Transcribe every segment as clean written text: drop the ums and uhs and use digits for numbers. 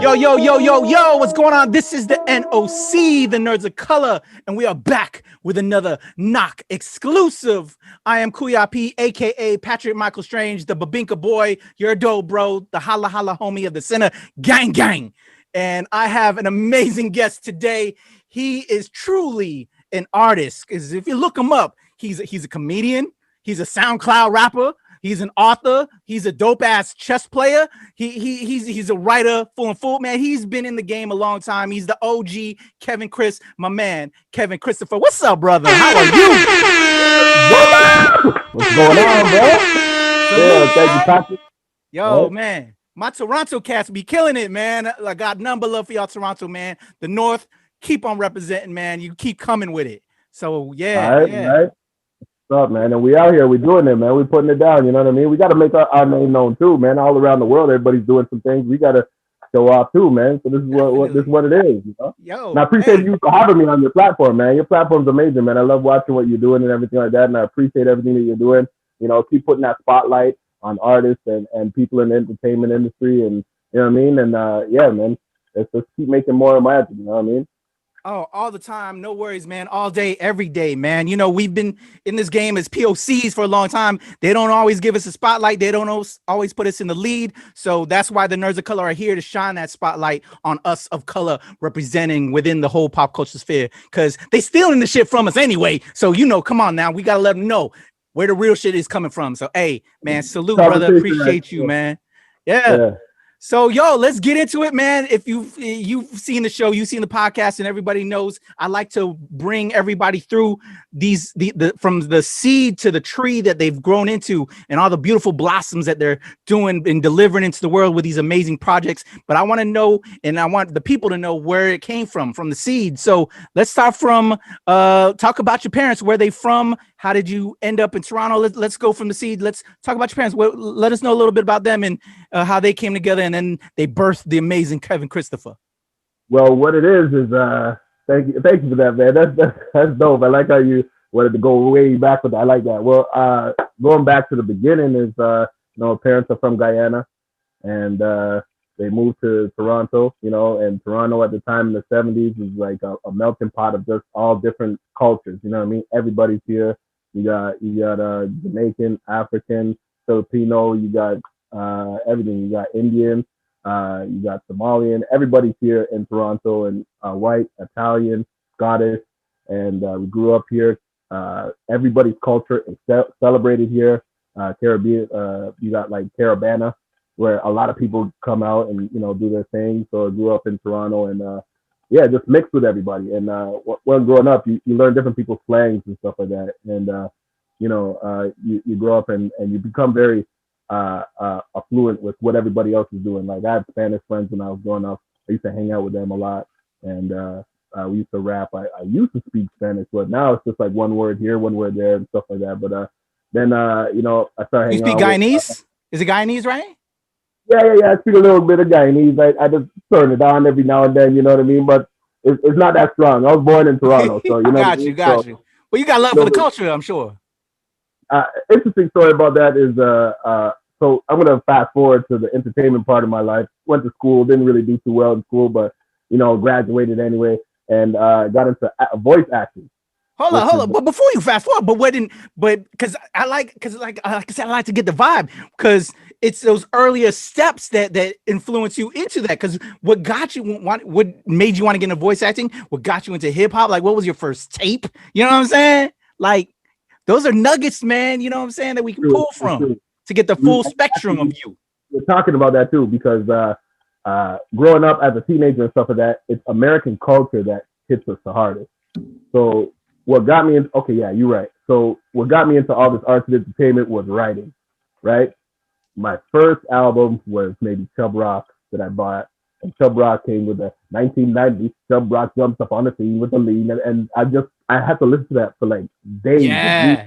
Yo, yo, yo, yo, yo, what's going on? This is the NOC, the Nerds of Color, and we are back with another NOC exclusive. I am Kuya P, aka Patrick Michael Strange, the Babinka boy, your dope bro, the holla holla homie of the center, gang gang. And I have an amazing guest today. He is truly an artist, because if you look him up, he's a comedian, he's a SoundCloud rapper, he's an author. He's a dope ass chess player. He's a writer, full man. He's been in the game a long time. He's the OG Kevin Chris, my man, Kevin Christopher. What's up, brother? How are you? What's going on, bro? Yeah, thank you, Patrick. Yo, man, my Toronto cats be killing it, man. I got number love for y'all, Toronto, man. The North, keep on representing, man. You keep coming with it. So yeah, all right. What's up, man? And we out here, we doing it, man. We putting it down. You know what I mean? We got to make our name known too, man. All around the world, everybody's doing some things. We got to show off too, man. So this is what it is. You know? Yo, and I appreciate you for having me on your platform, man. Your platform's amazing, man. I love watching what you're doing and everything like that. And I appreciate everything that you're doing. You know, keep putting that spotlight on artists and people in the entertainment industry, and you know what I mean. And yeah, man, let's just keep making more magic. You know what I mean? Oh, all the time. No worries, man. All day, every day, man. You know, we've been in this game as POCs for a long time. They don't always give us a spotlight. They don't always put us in the lead. So that's why the Nerds of Color are here to shine that spotlight on us of color representing within the whole pop culture sphere, because they stealing the shit from us anyway. So, you know, come on now. We got to let them know where the real shit is coming from. So, hey, man, salute, brother. Appreciate you, man. Yeah. So, yo, let's get into it, man. If you've seen the show, you've seen the podcast, and everybody knows I like to bring everybody through the from the seed to the tree that they've grown into, and all the beautiful blossoms that they're doing and delivering into the world with these amazing projects. But I want to know, and I want the people to know where it came from the seed. So let's start from talk about your parents. Where they from? How did you end up in Toronto? Let's go from the seed. Let's talk about your parents. Let us know a little bit about them and how they came together, and then they birthed the amazing Kevin Christopher. Well, what it is thank you for that, man. That's dope. I like how you wanted to go way back with that. I like that. Well, going back to the beginning is you know, parents are from Guyana, and they moved to Toronto, you know, and Toronto at the time in the 70s was like a melting pot of just all different cultures. You know what I mean? Everybody's here. You got Jamaican, African, Filipino. You got everything. You got Indian. You got Somalian. Everybody's here in Toronto, and white, Italian, Scottish, and we grew up here. Everybody's culture is celebrated here. Caribbean. You got like Caravana, where a lot of people come out and, you know, do their thing. So I grew up in Toronto, and yeah, just mixed with everybody. And when growing up, you learn different people's slangs and stuff like that. And you know, you grow up and you become very affluent with what everybody else is doing. Like, I had Spanish friends when I was growing up. I used to hang out with them a lot, and we used to rap. I used to speak Spanish, but now it's just like one word here, one word there, and stuff like that. But then you know, I started hanging out. You speak Guyanese? Is it Guyanese, right? Yeah. I speak a little bit of Guyanese. I just turn it on every now and then, you know what I mean? But it's not that strong. I was born in Toronto, so you know. got you. Well, you got love for the culture, I'm sure. Interesting story about that is so I'm gonna fast forward to the entertainment part of my life. Went to school, didn't really do too well in school, but you know, graduated anyway, and got into voice acting. Hold on. But before you fast forward, because I like I said, I like to get the vibe, because it's those earlier steps that influence you into that. Because what made you want to get into voice acting? What got you into hip hop? Like, what was your first tape? You know what I'm saying? Like, those are nuggets, man. You know what I'm saying, that we can pull from to get the full spectrum of you. We're talking about that too, because growing up as a teenager and stuff like that, it's American culture that hits us the hardest. So what got me into, okay, yeah, you're right. So what got me into all this arts and entertainment was writing, right? My first album was maybe Chubb Rock that I bought, and Chubb Rock came with the 1990s. Chubb Rock jumps up on the scene with the lean, and I had to listen to that for like days. Yeah.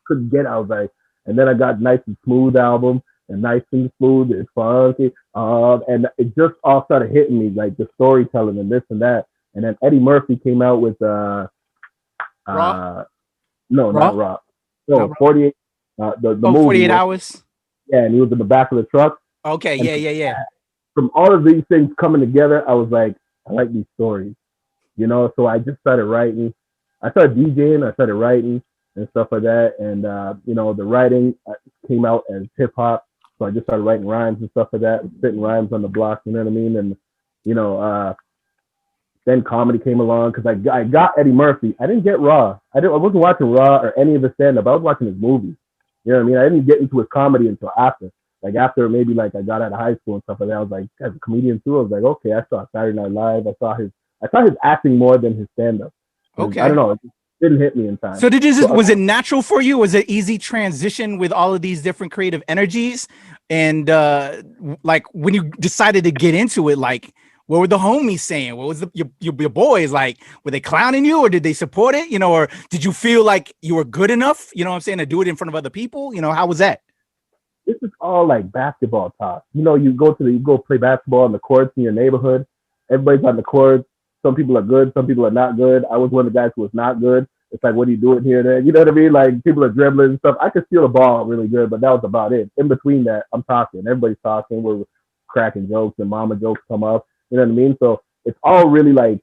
Couldn't get out. Like, and then I got Nice and Smooth album, and Nice and Smooth is funky, and it just all started hitting me, like the storytelling and this and that. And then Eddie Murphy came out with Raw? No, not Raw. No, 48. The movie 48 hours. Yeah, and he was in the back of the truck. Okay, yeah. from all of these things coming together, I was like, I like these stories, you know. So I just started writing. I started DJing. I started writing and stuff like that. And you know, the writing came out as hip hop. So I just started writing rhymes and stuff like that, spitting rhymes on the block. You know what I mean? And you know, then comedy came along because I got Eddie Murphy. I didn't get Raw. I wasn't watching Raw or any of his stand up. I was watching his movies. You know what I mean? I didn't get into his comedy until after. Like after maybe like I got out of high school and stuff like that. I was like, as a comedian too, I was like, okay, I saw Saturday Night Live. I saw his acting more than his stand up. Okay. I don't know. It just didn't hit me in time. So was it natural for you? Was it easy transition with all of these different creative energies? And like when you decided to get into it, like what were the homies saying? What was your boys like? Were they clowning you or did they support it? You know, or did you feel like you were good enough, you know what I'm saying, to do it in front of other people? You know, how was that? This is all like basketball talk. You know, you go play basketball on the courts in your neighborhood. Everybody's on the court. Some people are good, some people are not good. I was one of the guys who was not good. It's like, what are you doing here? There, you know what I mean? Like people are dribbling and stuff. I could steal a ball really good, but that was about it. In between that, I'm talking. Everybody's talking. We're cracking jokes and mama jokes come up. You know what I mean? So it's all really like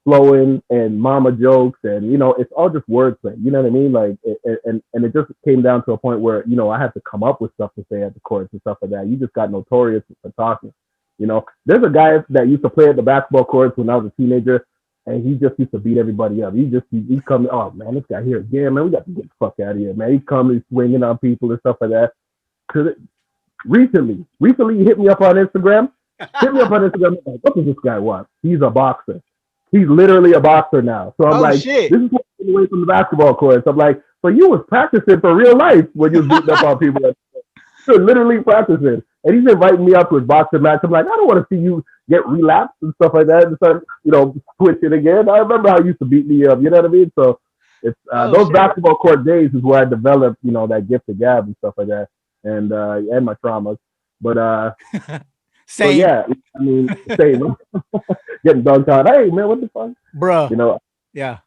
flowing and mama jokes and, you know, it's all just wordplay. You know what I mean? Like, and it just came down to a point where, you know, I had to come up with stuff to say at the courts and stuff like that. You just got notorious for talking. You know, there's a guy that used to play at the basketball courts when I was a teenager, and he just used to beat everybody up. He's coming, oh man, this guy here again, man, we got to get the fuck out of here, man. He's coming, swinging on people and stuff like that. Cause recently he hit me up on Instagram. I'm like, what does this guy want? He's a boxer. He's literally a boxer now. So I'm like, shit. This is away from the basketball courts. I'm like, so you was practicing for real life when you was beating up on people. You're literally practicing. And he's inviting me up to his boxing match. I'm like, I don't want to see you get relapsed and stuff like that and start, you know, switching again. I remember how you used to beat me up. You know what I mean? So it's those basketball court days is where I developed, you know, that gift of gab and stuff like that, and my traumas. But same. So yeah, I mean, same. Getting dunked on. Hey man, what the fuck, bro? You know. Yeah.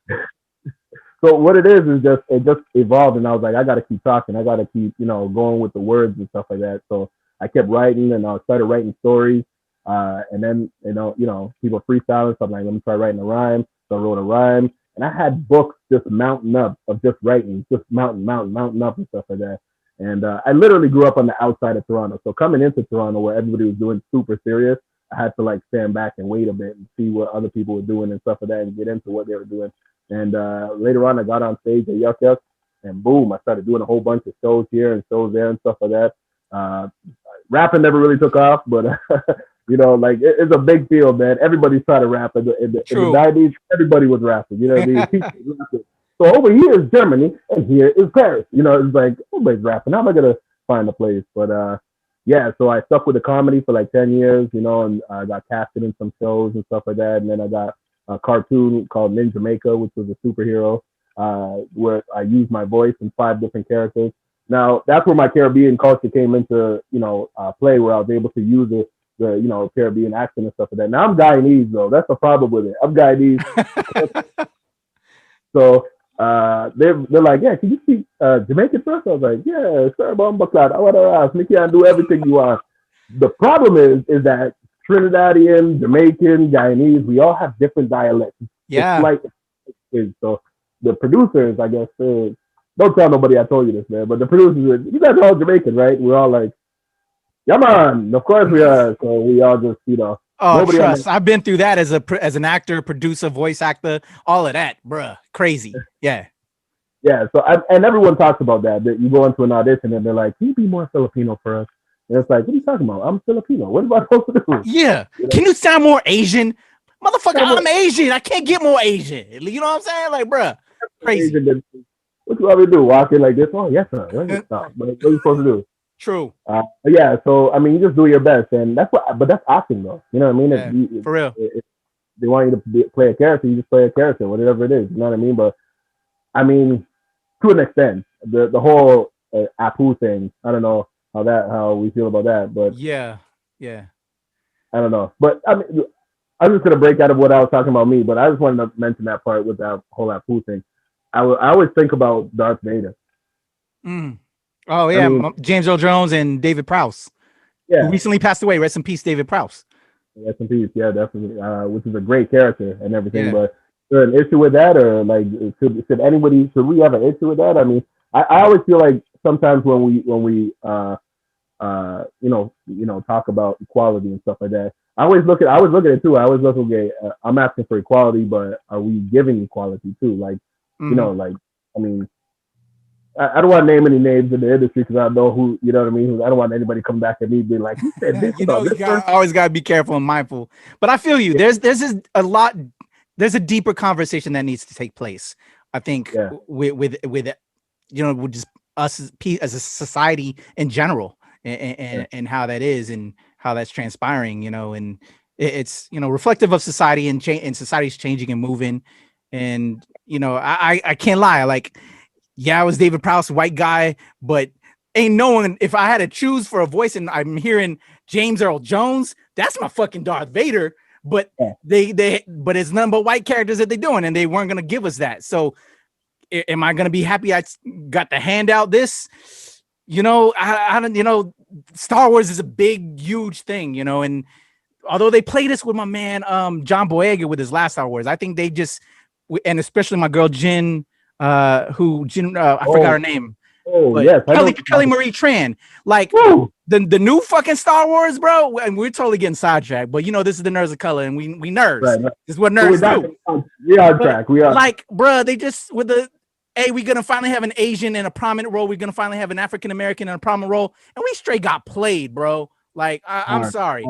So what it is it just evolved, and I was like, I got to keep talking. I got to keep, you know, going with the words and stuff like that. So I kept writing, and I started writing stories. And then you know, people freestyling. So I'm like, let me try writing a rhyme. So I wrote a rhyme, and I had books just mounting up of just writing, just mounting up and stuff like that. And I literally grew up on the outside of Toronto. So coming into Toronto, where everybody was doing super serious, I had to like stand back and wait a bit and see what other people were doing and stuff like that, and get into what they were doing. And later on, I got on stage at Yuck Yuck, and boom, I started doing a whole bunch of shows here and shows there and stuff like that. Rapping never really took off, but you know, like it's a big field, man. Everybody's trying to rap. In the 90s, everybody was rapping. You know what I mean? So over here is Germany, and here is Paris. You know, it's like everybody's rapping. How am I gonna find a place? But yeah, so I stuck with the comedy for like 10 years, you know, and I got casted in some shows and stuff like that. And then I got a cartoon called Ninjamaica, which was a superhero, where I used my voice in 5 different characters. Now that's where my Caribbean culture came into, you know, play, where I was able to use the you know, Caribbean accent and stuff like that. Now I'm Guyanese though. That's the problem with it. I'm Guyanese. So they're like, yeah, can you speak Jamaican first? I was like, yeah, sir, Bombaclad. I want to ask. Me can do everything you want. The problem is that Trinidadian, Jamaican, Guyanese, we all have different dialects. Yeah. So the producers, I guess, don't tell nobody I told you this, man, but the producers, you guys are all Jamaican, right? We're all like, yeah, man, of course we are. So we all just, you know. Oh, trust. I've been through that as an actor, producer, voice actor, all of that, bruh. Crazy. Yeah. Yeah. So and everyone talks about that you go into an audition and they're like, can you be more Filipino for us? And it's like, what are you talking about? I'm Filipino. What am I supposed to do? Yeah. You know? Can you sound more Asian? Motherfucker, I'm Asian. I can't get more Asian. You know what I'm saying? Like, bruh, crazy. What you want me to do? Walk in like this? Oh, yes, sir. What are you supposed to do? True. Yeah. So I mean, you just do your best, and that's acting, though. You know what I mean? Yeah, for real. If they want you to play a character, you just play a character, whatever it is. You know what I mean? But I mean, to an extent, the whole Apu thing. I don't know how we feel about that, but yeah. I don't know, but I mean, I'm just gonna break out of what I was talking about me, but I just wanted to mention that part with that whole Apu thing. I always think about Darth Vader. Oh yeah, I mean, James Earl Jones and David Prowse. who recently passed away. Rest in peace, David Prowse. Rest in peace. Yeah, definitely. Which is a great character and everything. Yeah. But is there an issue with that, or like should we have an issue with that? I mean, I always feel like sometimes when we talk about equality and stuff like that. I always look at it too. I always look, okay, I'm asking for equality, but are we giving equality too? Like, like, I mean, I don't want to name any names in the industry because I know who, you know what I mean? I don't want anybody come back at me and be like, you said this always got to be careful and mindful. But I feel you. Yeah. There's a deeper conversation that needs to take place. I think with just us as a society in general. And how that is and how that's transpiring, and it's reflective of society and society's changing and moving. And I can't lie, like, yeah, I was David Prowse, white guy, but ain't no one. If I had to choose for a voice, and I'm hearing James Earl Jones, that's my fucking Darth Vader. But but it's none but white characters that they're doing, and they weren't gonna give us that. So, am I gonna be happy I got to hand out this? I don't, Star Wars is a big, huge thing, and although they play this with my man, John Boyega with his last Star Wars, I think they just, and especially my girl, Jin, I forgot her name. Oh, yes. Kelly Marie Tran. Like, the new fucking Star Wars, bro, and we're totally getting sidetracked, but this is the Nerds of Color, and we nerds. Right. This is what nerds do. We are on track. We are. Like, bro, they just, with the, hey, we're going to finally have an Asian in a prominent role. We're going to finally have an African-American in a prominent role. And we straight got played, bro. Like, I'm sorry.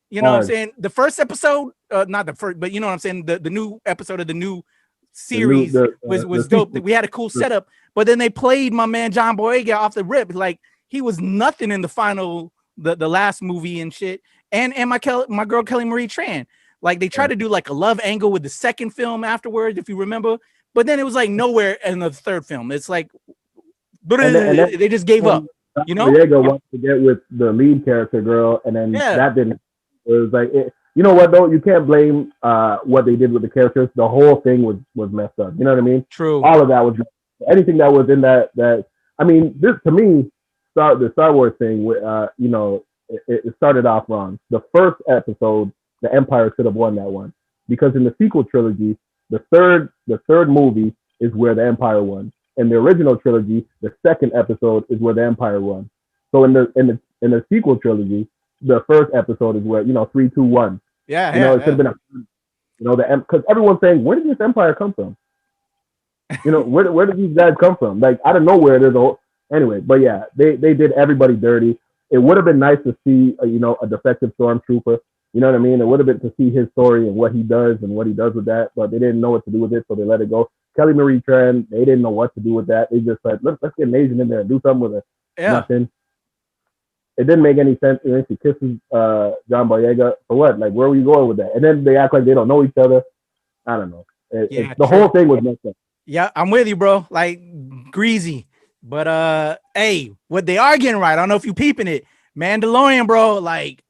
You know what I'm saying? The first episode, not the first, but you know what I'm saying? The new episode of the new series was dope. We had a cool setup. But then they played my man John Boyega off the rip. Like, he was nothing in the final, the last movie and shit. And my girl Kelly Marie Tran. Like, they tried to do like a love angle with the second film afterwards, if you remember. But then it was like nowhere in the third film. It's like, they just gave up. Diego wants to get with the lead character girl, and then that didn't. It was like, you know what? Though you can't blame what they did with the characters. The whole thing was messed up. You know what I mean? True. All of that was anything that was in that. I mean, this to me, the Star Wars thing. It started off wrong. The first episode, the Empire should have won that one, because in the sequel trilogy, the third movie is where the Empire won. In the original trilogy, the second episode is where the Empire won. So in the sequel trilogy, the first episode is where 3, 2, 1. Yeah, it should have been because everyone's saying, where did this Empire come from? Where did these guys come from? Like, out of nowhere, anyway. But yeah, they did everybody dirty. It would have been nice to see a defective stormtrooper. You know what I mean? It would have been to see his story and what he does with that, but they didn't know what to do with it, so they let it go. Kelly Marie Tran, they didn't know what to do with that. They just said, let's get an Asian in there and do something with it. Yeah. Nothing. It didn't make any sense. And then she kisses John Boyega for what? Like, where were you going with that? And then they act like they don't know each other. I don't know. The whole thing was messed up. Yeah, I'm with you, bro. Like, greasy. But hey, what they are getting right, I don't know if you peeping it. Mandalorian, bro. Like,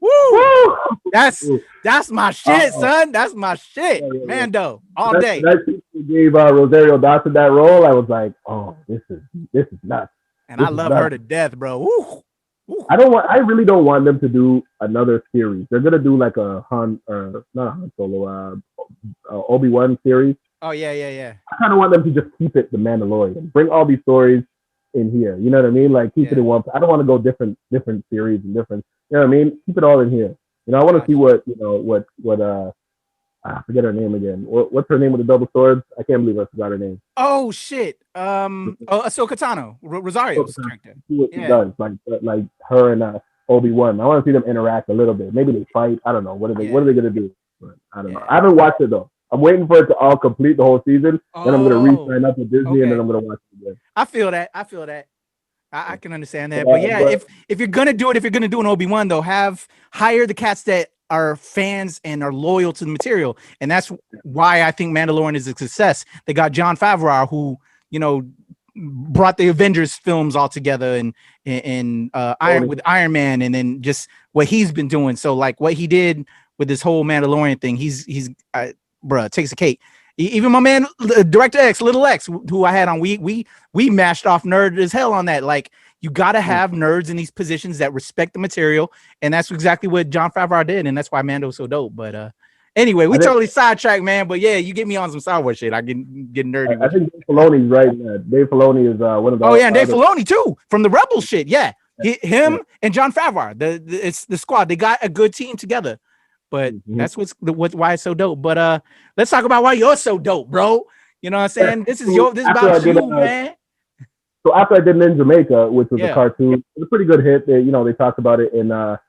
woo! That's my shit, son. That's my shit, Mando, all day. That gave Rosario Dawson that role. I was like, oh, this is nuts. And I love her to death, bro. Woo. I really don't want them to do another series. They're gonna do like a not a Han Solo, Obi-Wan series. Oh yeah. I kind of want them to just keep it the Mandalorian. Bring all these stories in here. You know what I mean? Like, keep it in one. I don't want to go different series and different. You know what I mean? Keep it all in here. I want to see what I forget her name again. What's her name with the double swords? I can't believe I forgot her name. Oh shit. Ahsoka Tano, Rosario's character. See what she does, like her and Obi-Wan. I want to see them interact a little bit. Maybe they fight. I don't know. What are they gonna do? But I don't know. I haven't watched it though. I'm waiting for it to all complete the whole season. Then I'm gonna re-sign up with Disney, and then I'm gonna watch it again. I feel that. I can understand that. But yeah, if you're gonna do an Obi-Wan though, hire the cats that are fans and are loyal to the material, and that's why I think Mandalorian is a success. They got Jon Favreau, who brought the Avengers films all together, and with Iron Man, and then just what he's been doing. So like what he did with this whole Mandalorian thing, he's bruh, takes a cake. Even my man, Director X, Little X, who I had on, we mashed off nerd as hell on that. Like, You got to have nerds in these positions that respect the material, and that's exactly what Jon Favreau did, and that's why Mando's so dope. But anyway, we totally sidetracked, man. But yeah, you get me on some Star Wars shit. I get nerdy. I think Dave Filoni's right. Dave Filoni is one of the. Oh yeah, and Dave Filoni too from the Rebel shit. Yeah, him and Jon Favreau. It's the squad. They got a good team together. But that's why it's so dope. But let's talk about why you're so dope, bro. You know what I'm saying? This is about you, man. So after I did Ninjamaica, which was a cartoon, it was a pretty good hit. They talked about it in the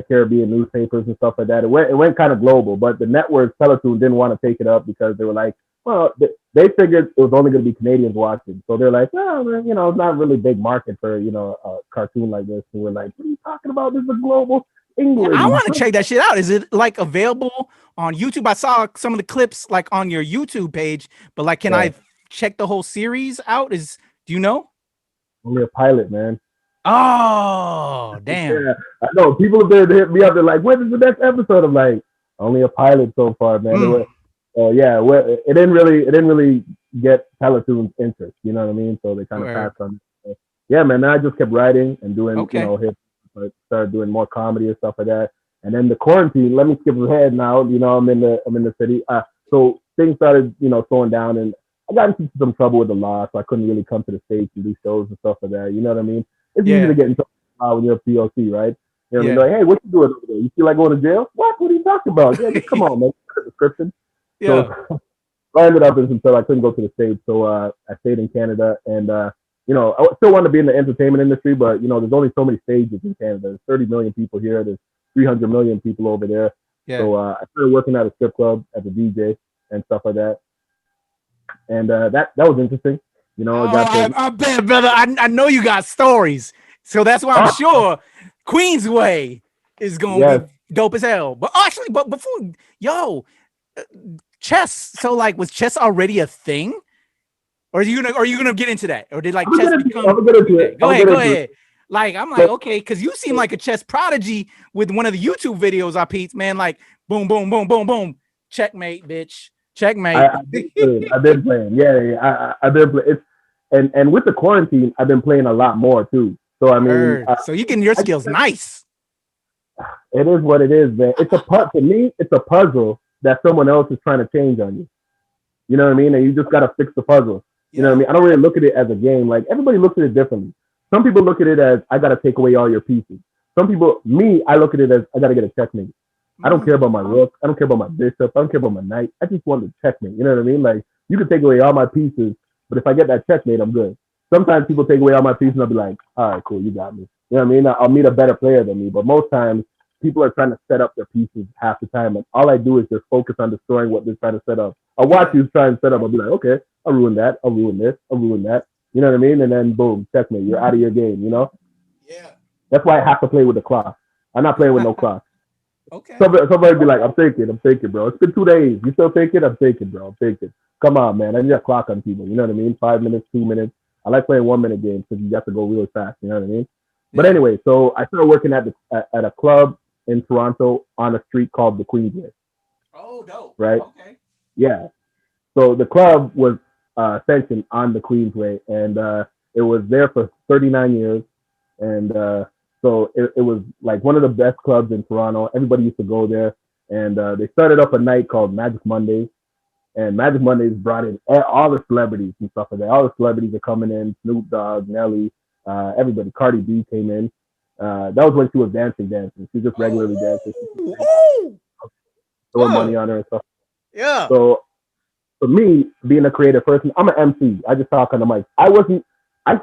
Caribbean newspapers and stuff like that. It went kind of global, but the network Teletoon didn't want to take it up because they were like, well, they figured it was only going to be Canadians watching. So they're like, well, it's not really a big market for a cartoon like this. And we're like, what are you talking about? This is a global England. I want to check that shit out. Is it like available on YouTube? I saw some of the clips like on your YouTube page, but like, can I check the whole series out? Do you know? Only a pilot, man. Oh, damn. Yeah, I know. People have been hit me up. They're like, when is the next episode? I'm like, only a pilot so far, man. It didn't really get Teletoon's interest. You know what I mean? So they kind of passed on. So, yeah, man. I just kept writing and doing, hits. Started doing more comedy and stuff like that. And then the quarantine. Let me skip ahead now. I'm in the city. So things started, slowing down, and I got into some trouble with the law, so I couldn't really come to the States and do shows and stuff like that. You know what I mean? It's easy to get in trouble when you're a POC, right? Like, hey, what you doing over there? You feel like going to jail? What are you talking about? Yeah, just come on, man. Description. So I ended up until I couldn't go to the States, so I stayed in Canada, and I still wanted to be in the entertainment industry, but there's only so many stages in Canada. There's 30 million people here. There's 300 million people over there. Yeah. So I started working at a strip club as a DJ and stuff like that. And that was interesting. I bet, brother. I know you got stories, so that's why I'm sure Queensway is gonna be dope as hell. But before, chess. So like, was chess already a thing, or are you gonna get into that, or did like chess become? Go ahead. Like, I'm like, okay, because you seem like a chess prodigy with one of the YouTube videos I peeped, man. Like, boom, boom, boom, boom, boom, checkmate, bitch. Checkmate. I've been playing. Yeah, I've been playing. And with the quarantine, I've been playing a lot more too. So I mean, so you getting your skills nice. It is what it is, man. It's to me, it's a puzzle that someone else is trying to change on you. You know what I mean? And you just gotta fix the puzzle. You know what I mean? I don't really look at it as a game. Like, everybody looks at it differently. Some people look at it as, I gotta take away all your pieces. Some people, I look at it as, I gotta get a checkmate. I don't care about my rook. I don't care about my bishop. I don't care about my knight. I just want the checkmate. You know what I mean? Like, you can take away all my pieces, but if I get that checkmate, I'm good. Sometimes people take away all my pieces and I'll be like, all right, cool, you got me. You know what I mean? I'll meet a better player than me. But most times, people are trying to set up their pieces half the time. And all I do is just focus on destroying what they're trying to set up. I'll watch you try and set up. I'll be like, okay, I'll ruin that. I'll ruin this. I'll ruin that. You know what I mean? And then, boom, checkmate. You're out of your game, Yeah. That's why I have to play with the clock. I'm not playing with no clock. Okay. Somebody be like, I'm thinking, bro. It's been 2 days. You still thinking? I'm thinking, bro. I'm thinking. Come on, man. I need a clock on people. You know what I mean? 5 minutes, 2 minutes. I like playing 1 minute games because you have to go really fast. You know what I mean? Yeah. But anyway, so I started working at a club in Toronto on a street called the Queensway. Oh, dope. Right? Okay. Yeah. So the club was sanctioned on the Queensway, and it was there for 39 years. And so it was like one of the best clubs in Toronto. Everybody used to go there. And they started up a night called Magic Mondays. And Magic Mondays brought in all the celebrities and stuff like that. All the celebrities are coming in. Snoop Dogg, Nelly, everybody. Cardi B came in. That was when she was dancing. She was just regularly dancing. Throwing money on her and stuff. Yeah. So for me, being a creative person, I'm an MC. I just talk on the mic. I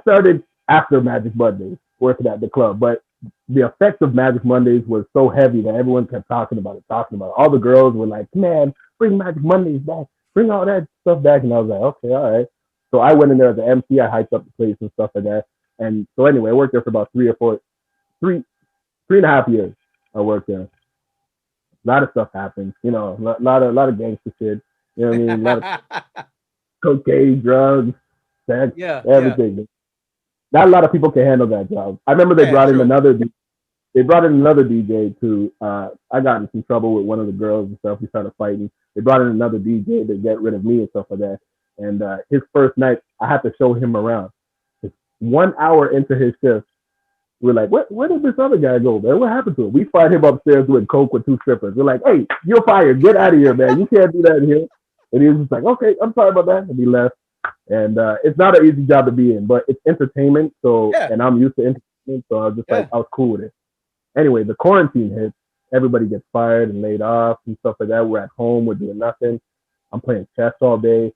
started after Magic Mondays working at the club, but the effects of Magic Mondays was so heavy that everyone kept talking about it. All the girls were like, man, bring Magic Mondays back. Bring all that stuff back. And I was like, okay, all right. So I went in there as an MC. I hyped up the place and stuff like that. And so anyway, I worked there for about 3.5 years. I worked there. A lot of stuff happened. A lot of gangster shit. You know what I mean? A lot of cocaine, drugs, sex, everything. Yeah. Not a lot of people can handle that job. I remember they brought in another DJ to I got in some trouble with one of the girls and stuff. We started fighting. They brought in another DJ to get rid of me and stuff like that. And his first night, I had to show him around. 1 hour into his shift, we're like, where did this other guy go, man? What happened to him? We find him upstairs doing coke with 2 strippers. We're like, hey, you're fired. Get out of here, man. You can't do that here. And he was just like, okay, I'm sorry about that. And he left. And it's not an easy job to be in, but it's entertainment. So, Yeah. and I'm used to entertainment. So I was just like, Yeah. I was cool with it. Anyway, the quarantine hits. Everybody gets fired and laid off and stuff like that. We're at home. We're doing nothing. I'm playing chess all day.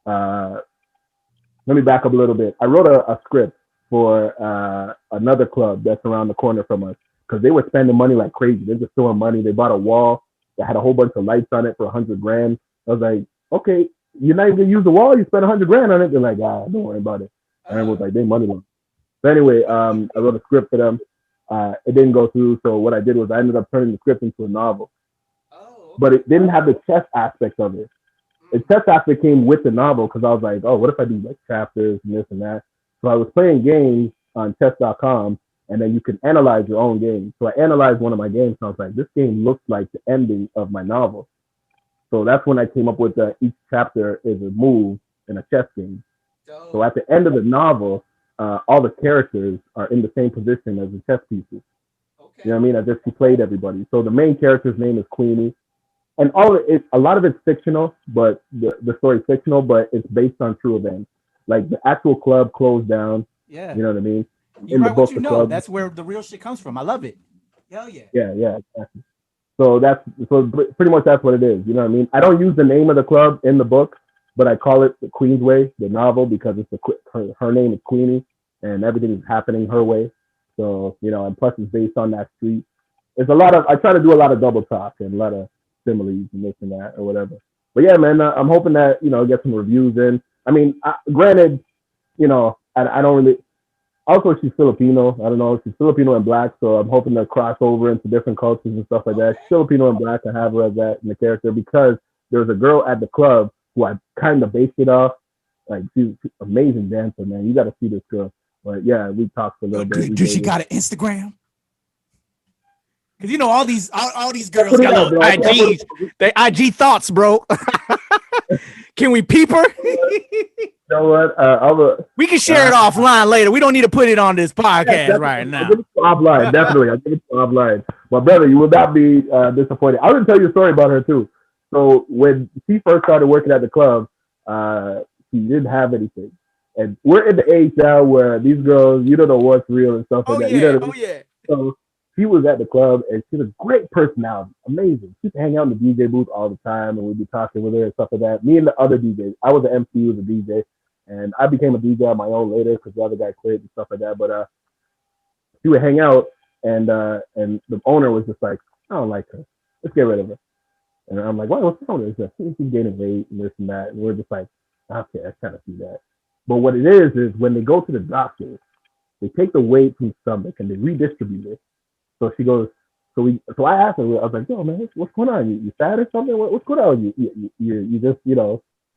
Uh, Let me back up a little bit. I wrote a script for another club that's around the corner from us because they were spending money like crazy. They're just throwing money. They bought a wall that had a whole bunch of lights on it for 100 grand. I was like, okay, you're not even gonna use the wall. You spent 100 grand on it. They're like, don't worry about it. And I was like, they money long. So anyway, I wrote a script for them. It didn't go through. So what I did was I ended up turning the script into a novel, but it didn't have the chess aspect of it. The chess aspect came with the novel because I was like, oh, what if I do like chapters and this and that? So I was playing games on chess.com, and then you can analyze your own game. So I analyzed one of my games, and I was like, this game looks like the ending of my novel. So that's when I came up with each chapter is a move in a chess game. So at the end of the novel, all the characters are in the same position as the chess pieces. You know what I mean? I just played everybody. So the main character's name is Queenie. And a lot of it's fictional, but the story's fictional, but it's based on true events. Like the actual club closed down. Yeah. You know what I mean? You write what you know. Club, that's where the real shit comes from. I love it. Hell yeah. Yeah, exactly. So pretty much that's what it is. You know what I mean? I don't use the name of the club in the book, but I call it the Queensway, the novel, because it's her name is Queenie, and everything is happening her way. So and plus it's based on that street. I try to do a lot of double talk and a lot of similes and this and that or whatever. But yeah, man, I'm hoping that get some reviews in. I mean, granted, I don't really. Also, she's Filipino. I don't know. She's Filipino and black, so I'm hoping to cross over into different cultures and stuff like that. She's Filipino and black. I have her as that in the character because there was a girl at the club who I kind of based it off. Like she's an amazing dancer, man. You got to see this girl. But yeah, we talked a little bit. Does she got an Instagram? Because all these girls got little IGs. They IG thoughts, bro. Can we peep her? You know what? We can share it offline later. We don't need to put it on this podcast right now. I'll give it to offline, definitely. I'll give it to offline. My brother, you will not be disappointed. I will tell you a story about her too. So when she first started working at the club, she didn't have anything. And we're in the age now where these girls, you don't know what's real and stuff like that. You know what I mean? Yeah. So she was at the club and she's a great personality, amazing. She used to hang out in the DJ booth all the time and we'd be talking with her and stuff like that. Me and the other DJs, I was the MC, he was a DJ, and I became a DJ on my own later because the other guy quit and stuff like that. But she would hang out and the owner was just like, I don't like her. Let's get rid of her. And I'm like, what's wrong with her? She's gaining weight and this and that. And we're just like, okay, I kind of see that. But what it is when they go to the doctor, they take the weight from the stomach and they redistribute it. So she goes, so I asked her, I was like, yo, man, what's going on? You fat or something? What's going on? You just,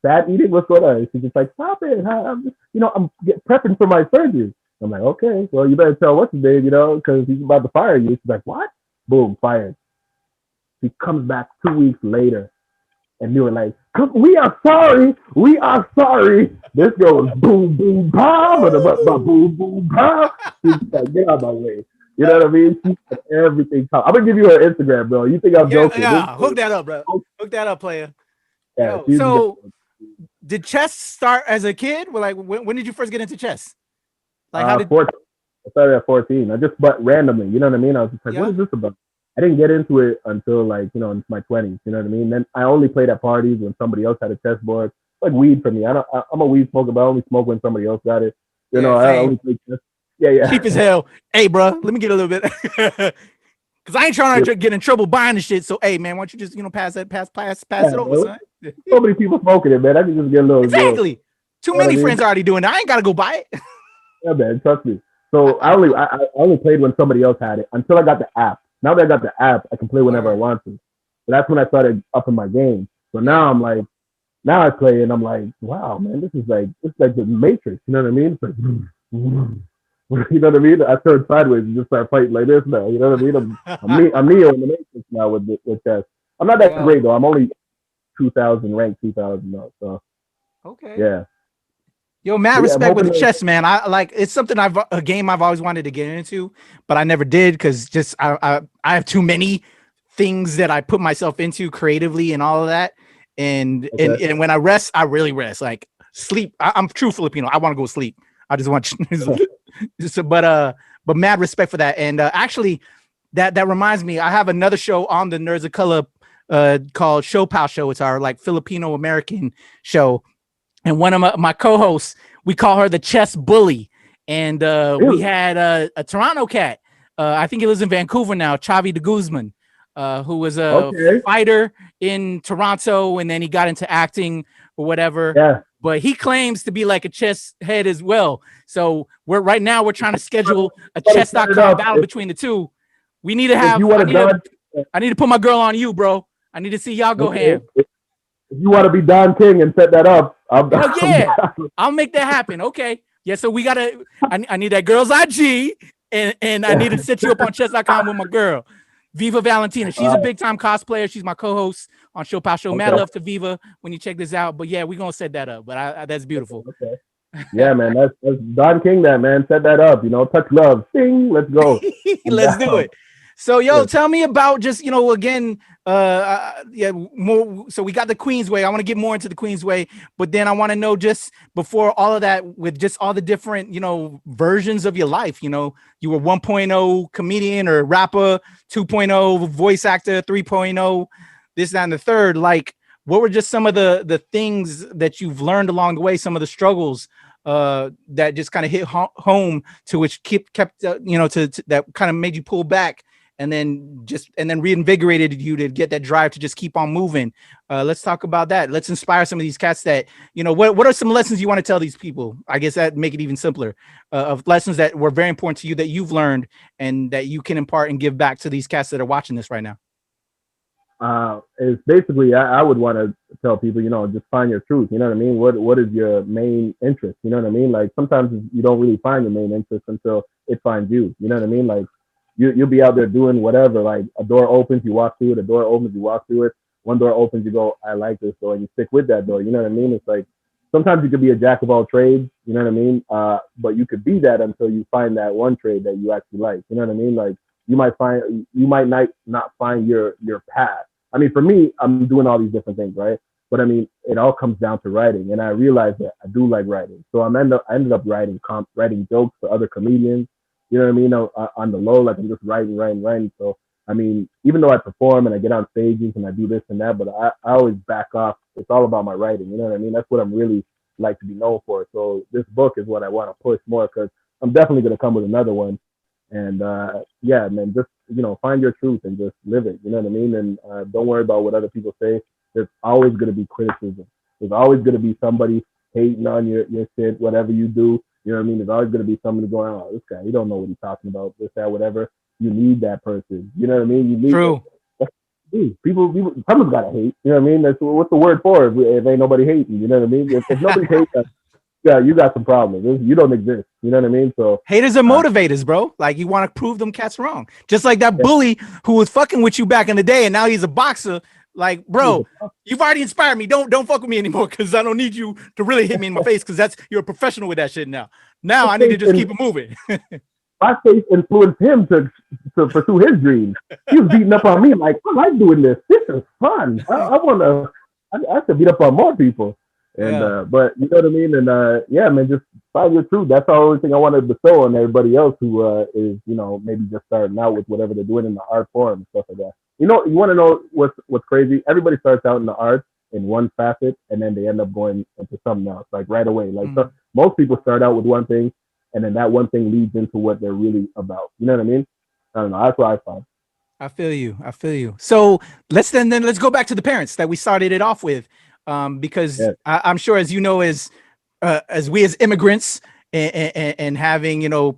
fat eating? What's going on? She's just like, stop it. I'm just, I'm prepping for my surgery. I'm like, okay, well, you better tell what's his name, because he's about to fire you. She's like, what? Boom, fired. She comes back 2 weeks later. And they were like, we are sorry. We are sorry. This girl was boom, boom, bomb. Boom, boom, bomb. She's like, get out of my way. You know what I mean? She said everything. I'm going to give you her Instagram, bro. You think I'm joking? Yeah, hook that up, bro. Hook that up, player. Yeah, so, did chess start as a kid? Well, when did you first get into chess? Like, how did 14. I started at 14. I just but randomly. You know what I mean? I was just like, what is this about? I didn't get into it until in my 20s. You know what I mean? Then I only played at parties when somebody else had a chessboard. Like weed for me. I'm a weed smoker, but I only smoke when somebody else got it. I only play chess. Yeah. Cheap as hell. Hey, bro, let me get a little bit. Because I ain't trying to get in trouble buying the shit. So, hey, man, why don't you just, pass it over, son? So many people smoking it, man. I can just get a little. Exactly. Too many friends already doing it. I ain't got to go buy it. Yeah, man, trust me. So I only played when somebody else had it until I got the app. Now that I got the app, I can play whenever I want to. So that's when I started upping my game. So now I'm like, now I play and I'm like, wow, man, this is like the Matrix. You know what I mean? It's like, you know what I mean? I turn sideways and just start fighting like this now. You know what I mean? I'm Neo in the Matrix now with chess. I'm not that great though. I'm only 2,000 ranked 2,000 now. So okay, yeah. Yo, mad But yeah, I'm respect with hoping the to, chess, man. I like it's something a game I've always wanted to get into, but I never did because just I have too many things that I put myself into creatively and all of that. okay. And when I rest, I really rest. Like sleep. I'm true Filipino. I want to go sleep. I just want so, but mad respect for that. And actually that reminds me, I have another show on the Nerds of Color called Show Pal Show. It's our like Filipino American show. And one of my co-hosts, we call her the chess bully. And we Really? had a Toronto cat. I think he lives in Vancouver now, Chavi de Guzman, who was a Okay. fighter in Toronto, and then he got into acting or whatever. Yeah. But he claims to be like a chess head as well. So we're trying to schedule a But set it chess.com up. battle between the two. We need to If have you want to done, I need to put my girl on you, bro. I need to see y'all go okay. ham. If you want to be Don King and set that up, Hell I'm yeah. down. I'll make that happen. Okay. Yeah, so we gotta I need that girl's IG and I need to set you up on chess.com with my girl. Viva Valentina. She's a big time cosplayer. She's my co-host on Show Pal Show. Mad Okay. love to Viva when you check this out. But yeah, we're gonna set that up. But that's beautiful. Okay. Yeah, man. That's Don King. That man. Set that up. You know, touch love. Sing. Let's go. I'm Let's do down. it. So, yo, Yeah. tell me about just, again, yeah, more. So we got the Queensway. I want to get more into the Queensway, but then I want to know just before all of that, with just all the different, versions of your life. You were 1.0 comedian or rapper, 2.0 voice actor, 3.0, this, that, and the third. Like, what were just some of the things that you've learned along the way? Some of the struggles that just kind of hit home, to which kept to that kind of made you pull back, and then reinvigorated you to get that drive to just keep on moving. Let's talk about that. Let's inspire some of these cats that, what are some lessons you want to tell these people? I guess that make it even simpler, of lessons that were very important to you that you've learned and that you can impart and give back to these cats that are watching this right now. It's basically, I would want to tell people, just find your truth. You know what I mean? What is your main interest? You know what I mean? Like sometimes you don't really find your main interest until it finds you. You know what I mean? Like you'll be out there doing whatever. Like a door opens, you walk through it. A door opens, you walk through it. One door opens, you go, I like this door, and you stick with that door. You know what I mean? It's like sometimes you could be a jack of all trades. You know what I mean? But you could be that until you find that one trade that you actually like. You know what I mean? Like you might not find your path. I mean, for me, I'm doing all these different things, right? But I mean, it all comes down to writing, and I realized that I do like writing. So I ended up writing jokes for other comedians. You know what I mean? On the low, like I'm just writing. So I mean, even though I perform and I get on stages and I do this and that, but I always back off. It's all about my writing. You know what I mean? That's what I'm really like to be known for. So this book is what I want to push more, because I'm definitely going to come with another one. And yeah, man, just find your truth and just live it. You know what I mean? And don't worry about what other people say. There's always going to be criticism. There's always going to be somebody hating on your shit, whatever you do. You know what I mean? There's always going to be somebody going, oh, this guy, he don't know what he's talking about, this, that, whatever. You need that person. You know what I mean? You need True. People, someone's got to hate. You know what I mean? That's what's the word for it if ain't nobody hating. You know what I mean? If nobody hates us, yeah, you got some problems. You don't exist. You know what I mean? So haters are motivators, bro. Like you want to prove them cats wrong. Just like that bully who was fucking with you back in the day, and now he's a boxer. Like, bro, you've already inspired me. Don't fuck with me anymore, because I don't need you to really hit me in my face, because you're a professional with that shit now. Now I need to just keep it moving. My faith influenced him to pursue his dreams. He was beating up on me like, I like doing this. This is fun. I should beat up on more people. And but you know what I mean? And yeah, man, just find your truth. That's the only thing I want to bestow on everybody else who is, maybe just starting out with whatever they're doing in the art form and stuff like that. You want to know what's crazy? Everybody starts out in the arts in one facet, and then they end up going into something else, like right away. Like so most people start out with one thing, and then that one thing leads into what they're really about. You know what I mean? I don't know. That's what I find. I feel you. So let's go back to the parents that we started it off with. Because I'm sure, as you know, as we as immigrants and having,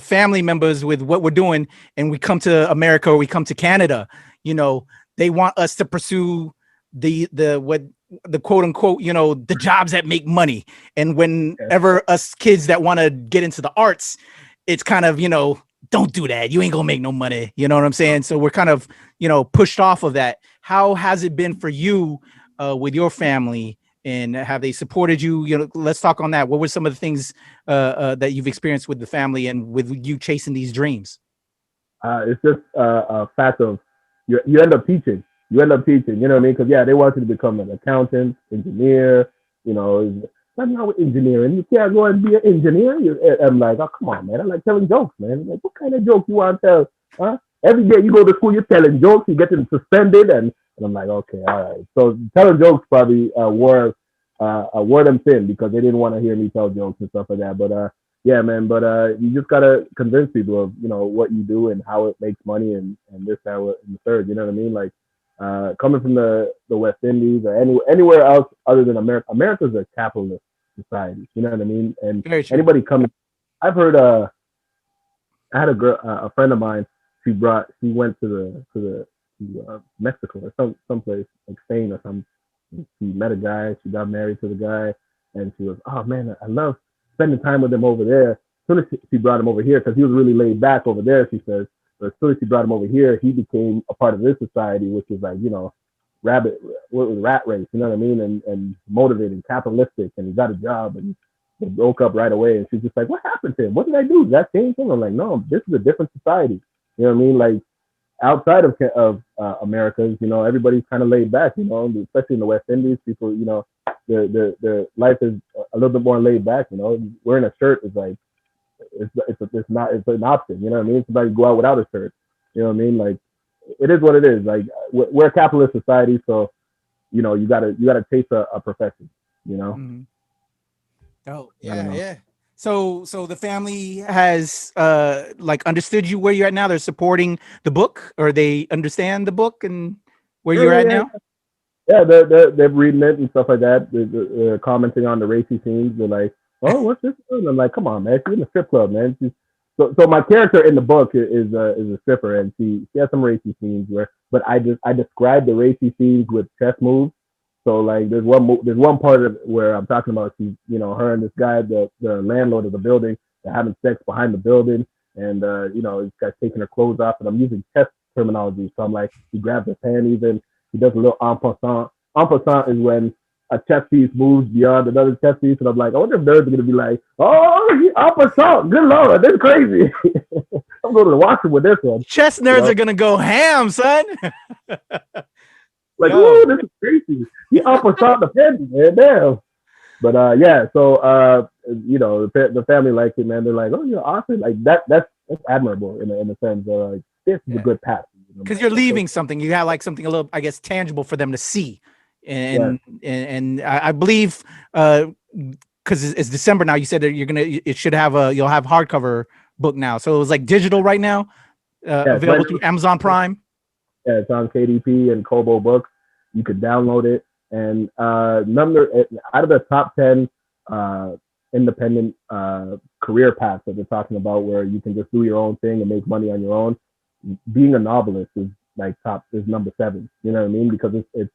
family members with what we're doing, and we come to America or we come to Canada, they want us to pursue the quote unquote, the jobs that make money. And whenever us kids that want to get into the arts, it's kind of, don't do that. You ain't gonna make no money. You know what I'm saying? So we're kind of, pushed off of that. How has it been for you with your family and have they supported you? You know, let's talk on that. What were some of the things that you've experienced with the family and with you chasing these dreams? It's just a fact of you end up teaching. You end up teaching. You know what I mean? Because yeah, they want you to become an accountant, engineer. You know, that's not with engineering. You can't go and be an engineer. I'm like, oh come on, man. I like telling jokes, man. Like, what kind of joke you want to tell? Huh? Every day you go to school, you're telling jokes. You get them suspended, and I'm like, okay, all right. So telling jokes probably wore them thin because they didn't want to hear me tell jokes and stuff like that. But yeah, man. But you just gotta convince people of what you do and how it makes money and this, that, and the third. You know what I mean? Like coming from the West Indies or anywhere else other than America. America's a capitalist society. You know what I mean? And anybody coming, I've heard. I had a friend of mine. She went to Mexico or someplace like Spain or something. She met a guy. She got married to the guy, and she was, oh man, I love spending time with him over there. As soon as she brought him over here, because he was really laid back over there, she says. But as soon as she brought him over here, he became a part of this society, which is like, rat race, you know what I mean? And motivated, capitalistic, and he got a job and they broke up right away. And she's just like, what happened to him? What did I do? Did that change him? I'm like, no, this is a different society. You know what I mean? Like outside of Americas, everybody's kind of laid back, especially in the West Indies, people, their life is a little bit more laid back, wearing a shirt is like, it's an option, you know what I mean? Somebody go out without a shirt, you know what I mean? Like it is what it is. Like we're a capitalist society, so you gotta chase a profession, Mm-hmm. Oh yeah. So the family has like understood you where you're at now. They're supporting the book, or they understand the book and where you're at now. Yeah, they're reading it and stuff like that. They're commenting on the racy scenes. They're like, "Oh, what's this?" And I'm like, "Come on, man! She's in a strip club, man." So my character in the book is a stripper, and she has some racy scenes but I describe the racy scenes with chess moves. So like there's one part of where I'm talking about she's her and this guy, the landlord of the building, they're having sex behind the building, and this guy's taking her clothes off, and I'm using chess terminology. So I'm like, he grabs her panties and he does a little en passant. En passant is when a chess piece moves beyond another chess piece, and I'm like, I wonder if nerds are gonna be like, oh, he en passant, good lord, that's crazy. I'm going to the washroom with this one. Chess nerds are gonna go ham, son. Like, oh, this is crazy. He en passant the panties, man, damn. But yeah, so the family likes it, man. They're like, oh, you're awesome. Like that's admirable in a sense. They're like, this is a good path. Because you're leaving something. You have like something a little, I guess, tangible for them to see. And I believe because it's December now, you said that you'll have hardcover book now. So it was like digital right now, available through Amazon Prime. Yeah, it's on KDP and Kobo Books. You could download it. And out of the top 10 independent career paths that they're talking about, where you can just do your own thing and make money on your own, being a novelist is number 7. You know what I mean? Because it's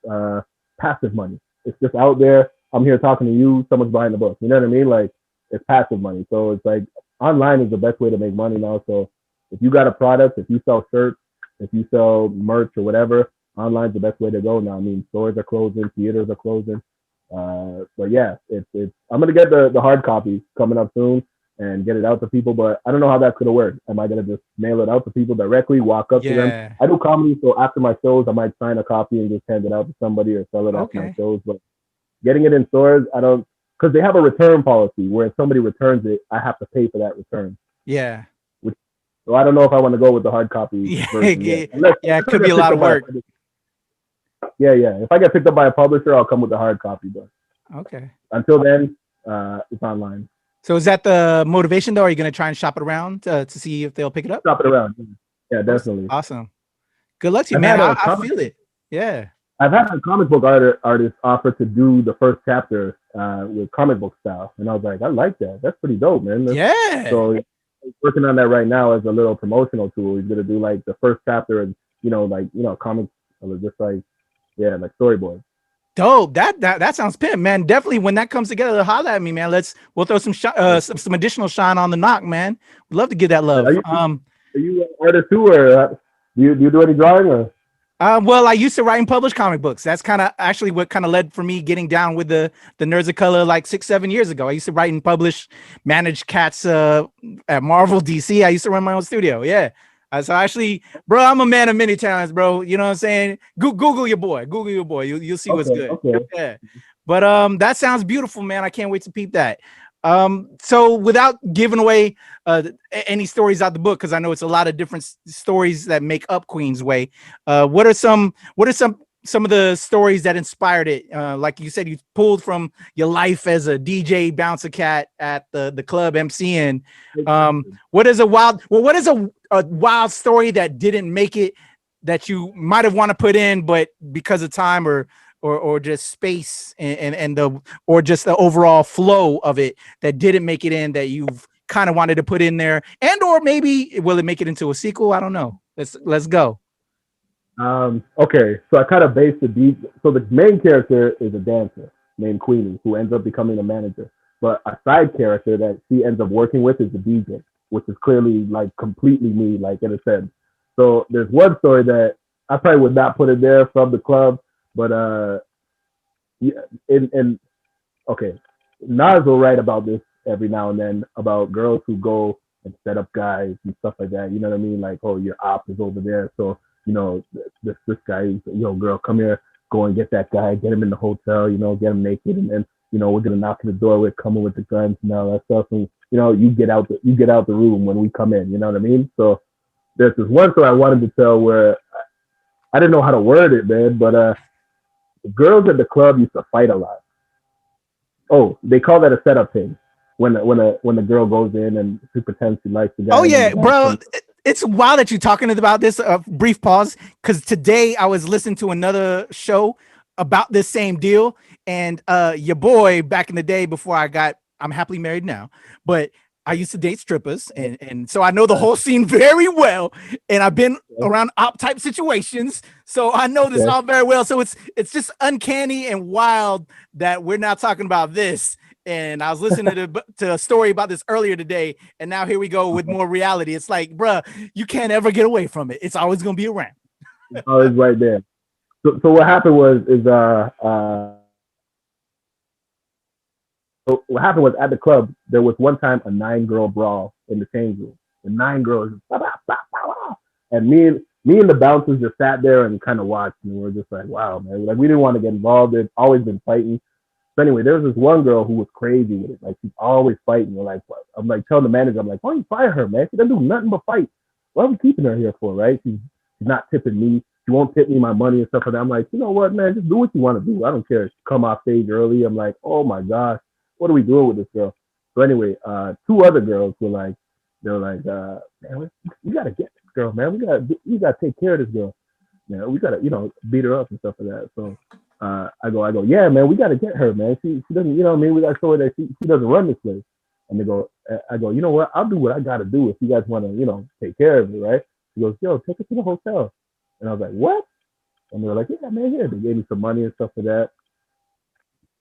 passive money. It's just out there. I'm here talking to you. Someone's buying the book. You know what I mean? Like it's passive money. So it's like online is the best way to make money now. So if you got a product, if you sell shirts, if you sell merch or whatever, online's the best way to go now. I mean, stores are closing, theaters are closing. But yeah, it's I'm gonna get the hard copy coming up soon and get it out to people. But I don't know how that's gonna work. Am I gonna just mail it out to people directly, walk up to them? I do comedy, so after my shows, I might sign a copy and just hand it out to somebody or sell it after my shows. But getting it in stores, I don't, because they have a return policy where if somebody returns it, I have to pay for that return. Yeah. So I don't know if I want to go with the hard copy version. It could be a lot of work. Yeah. If I get picked up by a publisher, I'll come with the hard copy. But until then, it's online. So is that the motivation though? Are you going to try and shop it around to see if they'll pick it up? Shop it around. Yeah, definitely. Awesome. Good luck to you, man. I feel it. Yeah. I've had a comic book artist offer to do the first chapter with comic book style, and I was like, I like that. That's pretty dope, man. So he's working on that right now as a little promotional tool. He's gonna do like the first chapter and comics, just like storyboard. Dope. That sounds pimp, man. Definitely when that comes together, holla at me, man. We'll throw some additional shine on the knock, man. We'd love to give that love. Are you an artist too, or do you do any drawing or? Well, I used to write and publish comic books. That's kind of actually what kind of led for me getting down with the Nerds of Color like 6-7 years ago. I used to write and publish, manage cats at Marvel, DC. I used to run my own studio. Yeah. So actually, bro, I'm a man of many talents, bro. You know what I'm saying? Google your boy. Google your boy. You'll see what's Okay, good. okay. Yeah. But that sounds beautiful, man. I can't wait to peep that. So without giving away any stories out the book, because I know it's a lot of different stories that make up Queensway. What are some of the stories that inspired it? Like you said, you pulled from your life as a DJ bouncer cat at the club MCing. What is a wild story that didn't make it that you might have want to put in, but because of time or just space and the or just the overall flow of it that didn't make it in that you've kind of wanted to put in there, and or maybe will it make it into a sequel? I don't know. Let's go. Okay, so I kind of based the deep. So the main character is a dancer named Queenie who ends up becoming a manager. But a side character that she ends up working with is the DJ, which is clearly like completely me, like in a sense. So there's one story that I probably would not put in there from the club, but yeah, in okay, Nas will write about this every now and then about girls who go and set up guys and stuff like that. You know what I mean? Like, oh, your op is over there, so you know this guy, yo, girl, come here, go and get that guy, get him in the hotel, you know, get him naked, and then you know we're gonna knock on the door, we're coming with the guns and all that stuff, and you know you get out the room when we come in. You know what I mean? So there's this one story I wanted to tell where I didn't know how to word it, man, but girls at the club used to fight a lot. Oh, they call that a setup thing. When the girl goes in and she pretends she likes the guy. Oh yeah, bro. It's wild that you're talking about this. Brief pause, because today I was listening to another show about this same deal, and your boy back in the day before I'm happily married now, but I used to date strippers, and so I know the whole scene very well, and I've been around op type situations, so I know this all very well. So it's just uncanny and wild that we're not talking about this. And I was listening to a story about this earlier today, and now here we go with more reality. It's like, bruh, you can't ever get away from it. It's always gonna be around. It's always right there. So what happened was so what happened was at the club there was one time a 9-girl brawl in the change room. The 9 girls, and me and the bouncers just sat there and kind of watched, and we were just like, wow, man, like we didn't want to get involved. They've always been fighting. So anyway, there was this one girl who was crazy with it. Like she's always fighting. We're like, what? I'm like telling the manager, I'm like, why don't you fire her, man? She doesn't do nothing but fight. What are we keeping her here for, right? She's not tipping me. She won't tip me my money and stuff like that. I'm like, you know what, man? Just do what you want to do. I don't care. She come off stage early. I'm like, oh my gosh, what are we doing with this girl? So anyway, 2 other girls were like, man, we gotta get this girl, man. We gotta take care of this girl. Man, we gotta, beat her up and stuff like that. So I go, yeah, man, we gotta get her, man. She doesn't, you know what I mean? We gotta show her that she doesn't run this place. And I go, you know what? I'll do what I gotta do if you guys want to, take care of me, right? He goes, yo, take us to the hotel. And I was like, what? And they were like, yeah, man, here. They gave me some money and stuff for that.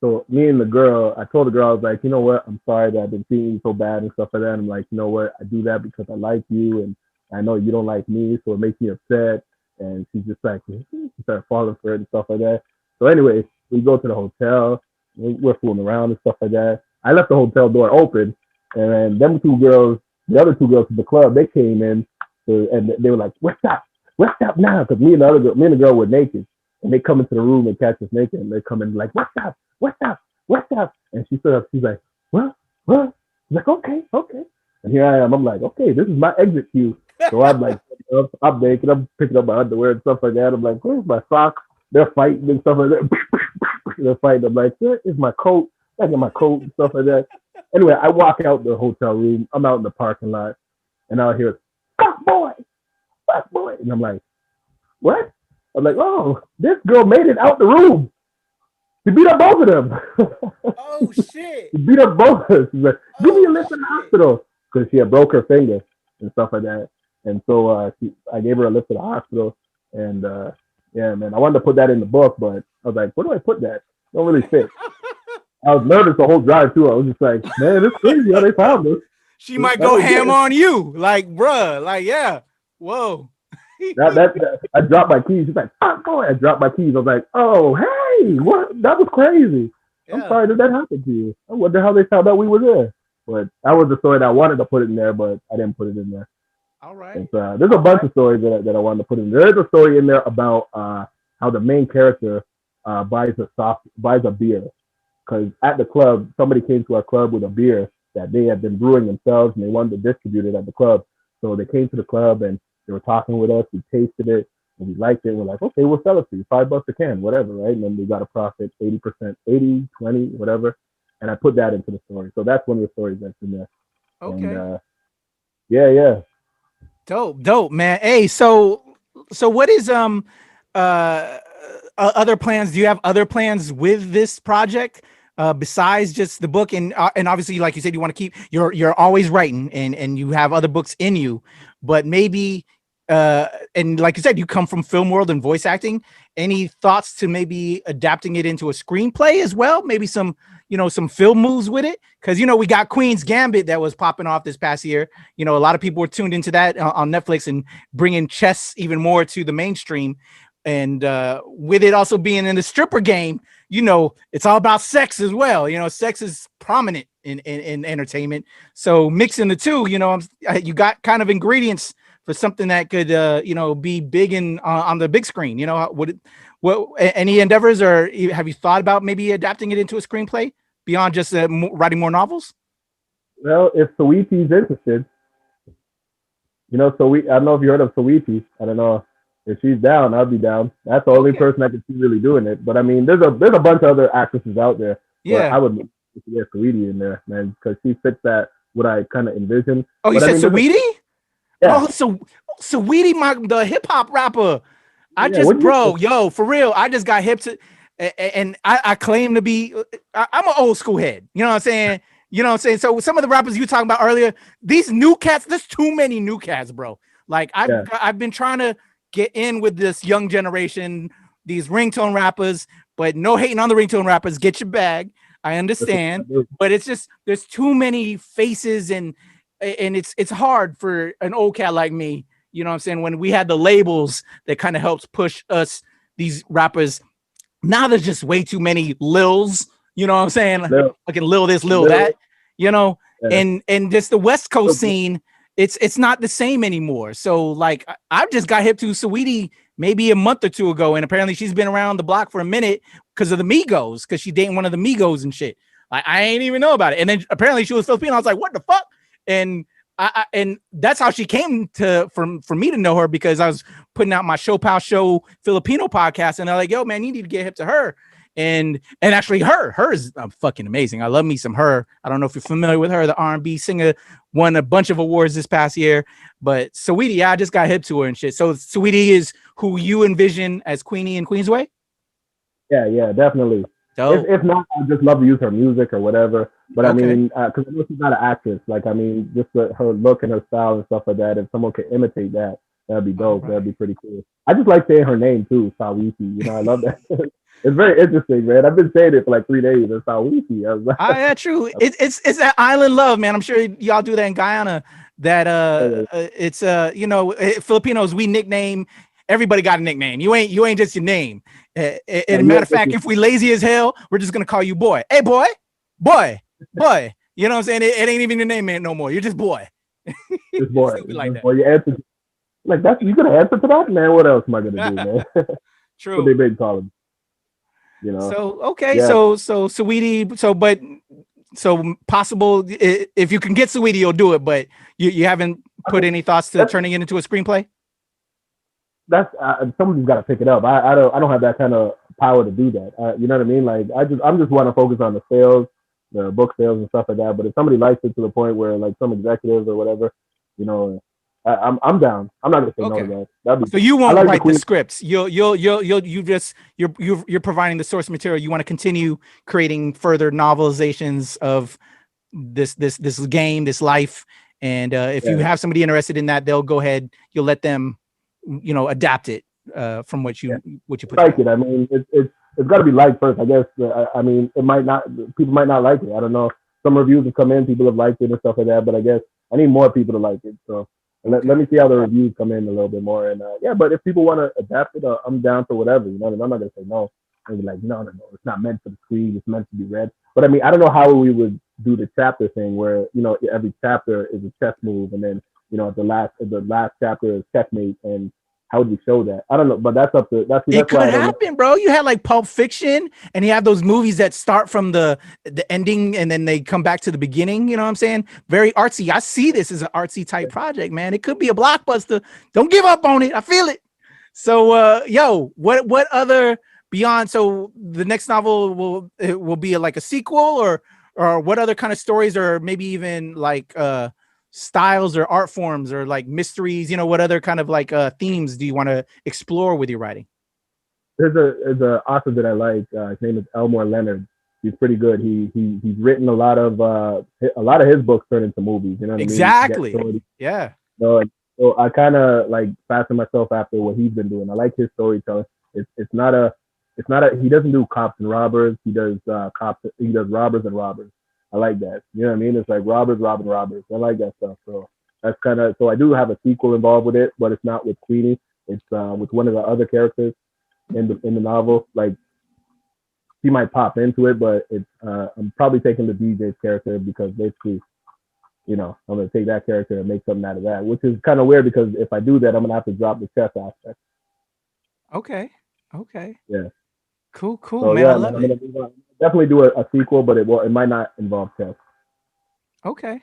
So me and the girl, I told the girl, I was like, you know what? I'm sorry that I've been treating you so bad and stuff like that. And I'm like, you know what? I do that because I like you, and I know you don't like me, so it makes me upset. And she's just like, she started falling for it and stuff like that. So anyway, we go to the hotel. We're fooling around and stuff like that. I left the hotel door open, and then them 2 girls, the other 2 girls from the club, they came in, and they were like, "What's up? What's up now?" Because me and the girl were naked, and they come into the room and catch us naked, and they come in like, "What's up? What's up? What's up?" And she stood up. She's like, "What? What?" She's like, "Okay, okay." And here I am. I'm like, "Okay, this is my exit cue." So I'm like, I'm naked. I'm picking up my underwear and stuff like that. I'm like, "Where's my socks?" They're fighting and stuff like that. They're fighting. I'm like, "Where is my coat?" I get my coat and stuff like that. Anyway, I walk out the hotel room. I'm out in the parking lot, and I'll hear, "Fuck boy, fuck boy," and I'm like, "What?" I'm like, "Oh, this girl made it out the room. She beat up both of them." Oh shit! She beat up both of us. She's like, "Give me a lift in the hospital," because she had broke her finger and stuff like that. And so I gave her a lift to the hospital, and yeah, man, I wanted to put that in the book, but I was like, where do I put that? Don't really fit. I was nervous the whole drive too. I was just like, man, it's crazy how they found us. She might go ham on you, like, bruh, like, yeah, whoa. I dropped my keys. She's like, "Fuck boy!" I dropped my keys. I was like, "Oh, hey, what? That was crazy. I'm Yeah. sorry that that happened to you. I wonder how they found out we were there." But that was the story that I wanted to put in there, but I didn't put it in there. All right. It's, there's a bunch of stories that I wanted to put in. There is a story in there about how the main character buys a beer because at the club somebody came to our club with a beer that they had been brewing themselves and they wanted to distribute it at the club. So they came to the club and they were talking with us. We tasted it and we liked it. We're like, okay, we'll sell it to you, $5 a can, whatever, right? And then we got a profit, 80%, 80, 20, whatever. And I put that into the story. So that's one of the stories that's in there. And Okay. yeah. Dope, man. Hey, so what is other plans? Do you have other plans with this project besides just the book? And obviously, like you said, you want to keep you're always writing and you have other books in you, but maybe and like you said, you come from film world and voice acting. Any thoughts to maybe adapting it into a screenplay as well? Maybe some some film moves with it, because we got Queen's Gambit that was popping off this past year. A lot of people were tuned into that on Netflix and bringing chess even more to the mainstream. And with it also being in the stripper game, it's all about sex as well. Sex is prominent in entertainment. So mixing the two, you got kind of ingredients for something that could, be big on the big screen. What any endeavors, or have you thought about maybe adapting it into a screenplay beyond just writing more novels? Well, if Sawiti's interested, I don't know if you heard of Sawiti. I don't know if she's down. I'll be down. That's the only Okay. person I can see really doing it. But I mean, there's a bunch of other actresses out there. But Yeah. I would get Sawiti in there, man, because she fits that what I kind of envision. Oh, you But I said mean, Saweetie? yeah, Oh, so Saweetie, the hip hop rapper. yeah. What do you? Bro, yo, for real, I just got hip to, and I claim to be, I'm an old school head. You know what I'm saying? So some of the rappers you were talking about earlier, these new cats, there's too many new cats, bro. Like Yeah, I've been trying to get in with this young generation, these ringtone rappers, but no hating on the ringtone rappers. Get your bag. I that's what I understand, do. but it's just there's too many faces, and it's hard for an old cat like me. You know what I'm saying? When we had the labels that kind of helps push us, these rappers, now there's just way too many Lils. You know what I'm saying? Little, Fucking Lil this, Lil little, that. You know, yeah. and just the West Coast scene, it's not the same anymore. So like I just got hip to Saweetie maybe a month or two ago, and apparently she's been around the block for a minute because of the Migos, because she dating one of the Migos and shit. Like I ain't even know about it. And then apparently she was Filipino. I was like, what the fuck? And and that's how she came to for me to know her, because I was putting out my Show Pal Show Filipino podcast, and they're like, "Yo, man, you need to get hip to her." And actually, her is fucking amazing. I love me some her. I don't know if you're familiar with her. The R&B singer, won a bunch of awards this past year. But Saweetie, yeah, I just got hip to her and shit. So Saweetie is who you envision as Queenie in Queensway. Yeah, definitely. Dope. If not, I'd just love to use her music or whatever. But I Okay. mean, because I know she's not an actress. Like, I mean, just her look and her style and stuff like that. If someone could imitate that, that'd be All dope. That'd right. be pretty cool. I just like saying her name too, Sawiti. I love that. It's very interesting, man. I've been saying it for like 3 days. It's Sawiti. I was like, Yeah, true. It's that island love, man. I'm sure y'all do that in Guyana. That it's Filipinos, we nickname, everybody got a nickname. You ain't just your name. And matter of fact, if we lazy as hell, we're just gonna call you boy. Hey boy, boy, boy. You know what I'm saying? It ain't even your name man no more. You're just boy. this boy, Stupid like that. boy, you answer like that's you gonna answer to that, man. What else am I gonna do, man? What they True. been calling, you know? So okay, Yeah, so Sweetie, so possible, if you can get Sweetie, you'll do it, but you haven't I put mean, any thoughts to that's turning it into a screenplay. that's somebody's got to pick it up. I don't have that kind of power to do that. You know what I mean? Like I'm just want to focus on the sales, the book sales and stuff like that. But if somebody likes it to the point where like some executives or whatever, you know, I'm down. I'm not gonna say no to Okay. that. That'd be So good. you I won't like the write the Queen. scripts. You're providing the source material. You want to continue creating further novelizations of this game, this life. And if you Yeah, have somebody interested in that, they'll go ahead. You'll let them, adapt it from what yeah. you put I like together. it. I mean, it's got to be liked first, I guess. I mean, it might not. People might not like it. I don't know. Some reviews have come in. People have liked it and stuff like that. But I guess I need more people to like it. So Let me see how the reviews come in a little bit more. And yeah, but if people want to adapt it, I'm down for whatever. You know, I'm not gonna say no. And be like, no, it's not meant for the screen. It's meant to be read. But I mean, I don't know how we would do the chapter thing where every chapter is a chess move, and then the last chapter is checkmate. And how would you show that? I don't know, but that's up to It that's could why I don't know. happen, bro. You had like Pulp Fiction, and you have those movies that start from the ending and then they come back to the beginning. You know what I'm saying? Very artsy. I see this as an artsy type project, man. It could be a blockbuster. Don't give up on it. I feel it. So, yo, what other beyond? So the next novel will be like a sequel, or what other kind of stories, or maybe even like styles or art forms or like mysteries, what other kind of like themes do you want to explore with your writing? There's a author that I like. His name is Elmore Leonard. He's pretty good. He's written a lot of his books turned into movies. You know what I mean? Exactly. Yeah. So, so I kind of like fasten myself after what he's been doing. I like his storytelling. It's not a he doesn't do cops and robbers. He does cops. He does robbers and robbers. I like that. You know what I mean? It's like robbers robbing robbers. I like that stuff. So that's kind of, so I do have a sequel involved with it, but it's not with Queenie. It's with one of the other characters in the novel. Like, she might pop into it, but it's I'm probably taking the DJ's character because basically, I'm gonna take that character and make something out of that, which is kind of weird because if I do that, I'm gonna have to drop the chess aspect. Okay. Okay. Yeah. Cool, So man. I yeah, man, love I'm it. gonna definitely do a sequel, but it might not involve chess. Okay.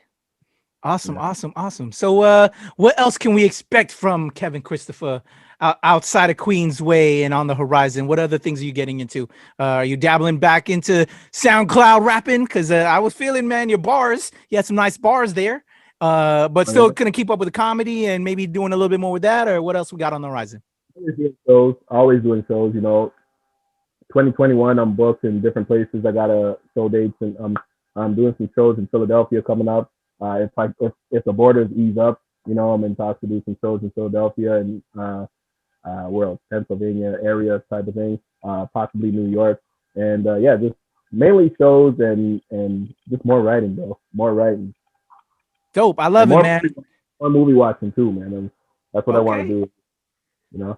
Awesome, Yeah. awesome, awesome. So, what else can we expect from Kevin Christopher outside of Queensway and on the horizon? What other things are you getting into? Are you dabbling back into SoundCloud rapping? Because I was feeling, man, your bars. You had some nice bars there, but still gonna keep up with the comedy and maybe doing a little bit more with that. Or what else we got on the horizon? Always doing shows. 2021, I'm booked in different places. I got a show dates, and I'm doing some shows in Philadelphia coming up. If the borders ease up, I'm in talks to do some shows in Philadelphia and where else? Pennsylvania area type of thing, possibly New York, and yeah, just mainly shows and just more writing, bro. More writing. Dope. I And love it, man. more movie watching too, man. And that's what I want to Okay. do. You know.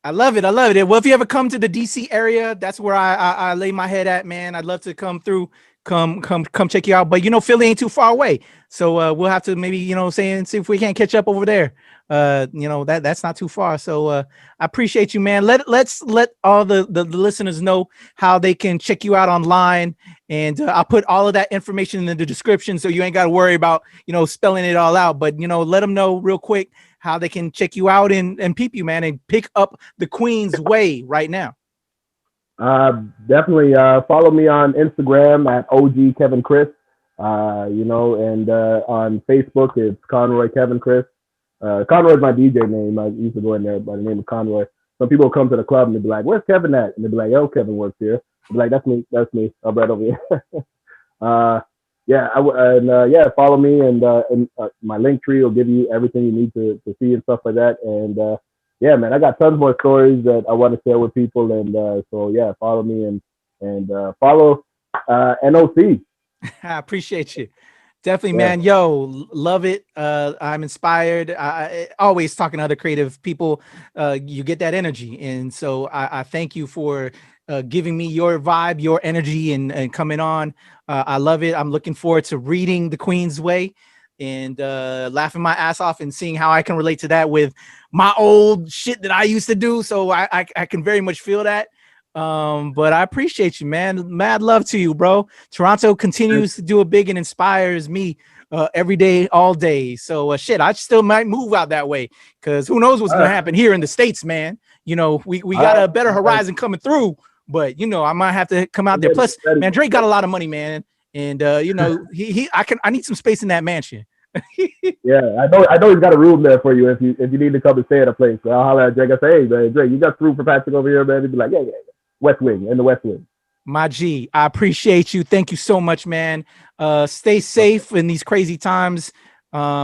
I love it. I love it. Well, if you ever come to the DC area, that's where I lay my head at, man. I'd love to come through, come check you out. But Philly ain't too far away, so we'll have to maybe see if we can't catch up over there. That's not too far. So I appreciate you, man. Let's let all the listeners know how they can check you out online, and I'll put all of that information in the description, so you ain't got to worry about spelling it all out. But let them know real quick how they can check you out and peep you, man, and pick up the Queensway right now. Definitely follow me on Instagram at OG Kevin Chris. And on Facebook it's Conroy Kevin Chris. Conroy is my DJ name. I used to go in there by the name of Conroy. Some people come to the club and they be like, "Where's Kevin at?" And they be like, "Yo, Kevin works here." I be like, "That's me. I'm right over here." Follow me, and my link tree will give you everything you need to see and stuff like that. And yeah, man, I got tons more stories that I want to share with people. And so yeah, follow me and follow NOC. I appreciate you. Definitely, Yeah. man. Yo, love it. I'm inspired. I always talking to other creative people. You get that energy. And so I thank you for giving me your vibe, your energy, and coming on. I love it. I'm looking forward to reading The Queensway and laughing my ass off and seeing how I can relate to that with my old shit that I used to do. So I can very much feel that. But I appreciate you, man. Mad love to you, bro. Toronto continues to do it big and inspires me every day, all day. So shit, I still might move out that way because who knows what's gonna happen here in the States, man. We got a better horizon coming through, but I might have to come out there. Plus, man, Drake got a lot of money, man, and I need some space in that mansion. Yeah, I know he's got a room there for you if you need to come and stay at a place. So I'll holler at Drake. I say, "Hey, man, Drake, you got room for Patrick over here, man?" He'd be like, "Yeah, West Wing, in the West Wing." My G, I appreciate you. Thank you so much, man. Stay safe in these crazy times.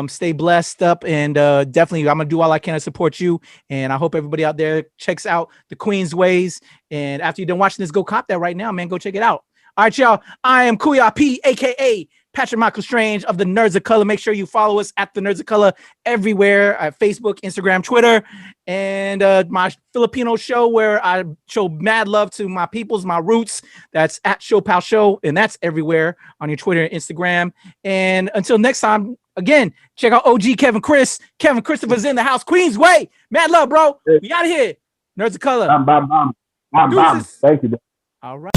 Stay blessed up, and definitely I'm gonna do all I can to support you. And I hope everybody out there checks out the Queensways. And after you're done watching this, go cop that right now, man. Go check it out. All right, y'all. I am Kuya P, aka Patrick Michael Strange of the Nerds of Color. Make sure you follow us at the Nerds of Color everywhere at Facebook, Instagram, Twitter, and my Filipino show where I show mad love to my peoples, my roots. That's at Show Pal Show, and that's everywhere on your Twitter and Instagram. And until next time, again, check out OG Kevin Chris. Kevin Christopher's in the house. Queensway. Mad love, bro. We out of here. Nerds of Color. Bam, bam, bam. Bam, bam. Thank you. All right.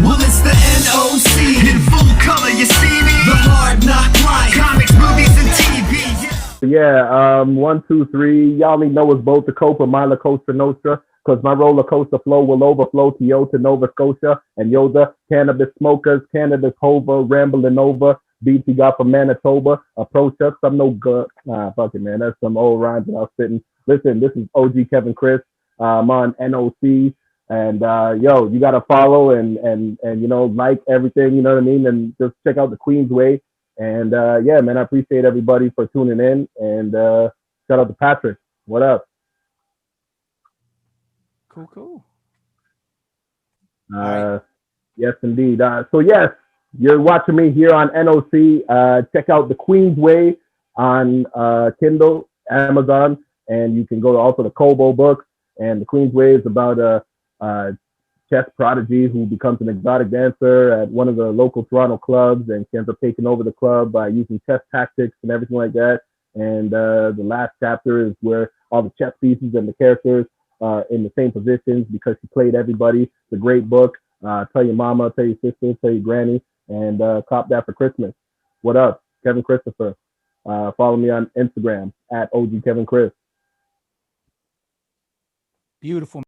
Well, it's the NOC in full color, you see me? The hard knock life, comics, movies, and TV. Yeah, 1, 2, 3. Y'all need know us both the Copa, my La Costa Nostra, because my roller coaster flow will overflow to Yota, Nova Scotia, and Yoda, cannabis smokers, cannabis hover, rambling over. Beats he got from Manitoba. Approach us, I'm no good. Fuck it, man. That's some old rhymes that I was spitting. Listen, this is OG Kevin Chris. I'm on NOC. And yo, you gotta follow and you know, like everything, you know what I mean? And just check out the Queensway. And yeah, man, I appreciate everybody for tuning in. And shout out to Patrick. What up? Cool. Yes, indeed. So yes, you're watching me here on NOC. Check out the Queensway on Kindle, Amazon, and you can go to also the Kobo books. And the Queensway is about a chess prodigy who becomes an exotic dancer at one of the local Toronto clubs, and she ends up taking over the club by using chess tactics and everything like that. And the last chapter is where all the chess pieces and the characters are in the same positions because she played everybody. It's a great book. Tell your mama, tell your sister, tell your granny, and cop that for Christmas. What up? Kevin Christopher. Follow me on Instagram at OG Kevin Chris. Beautiful.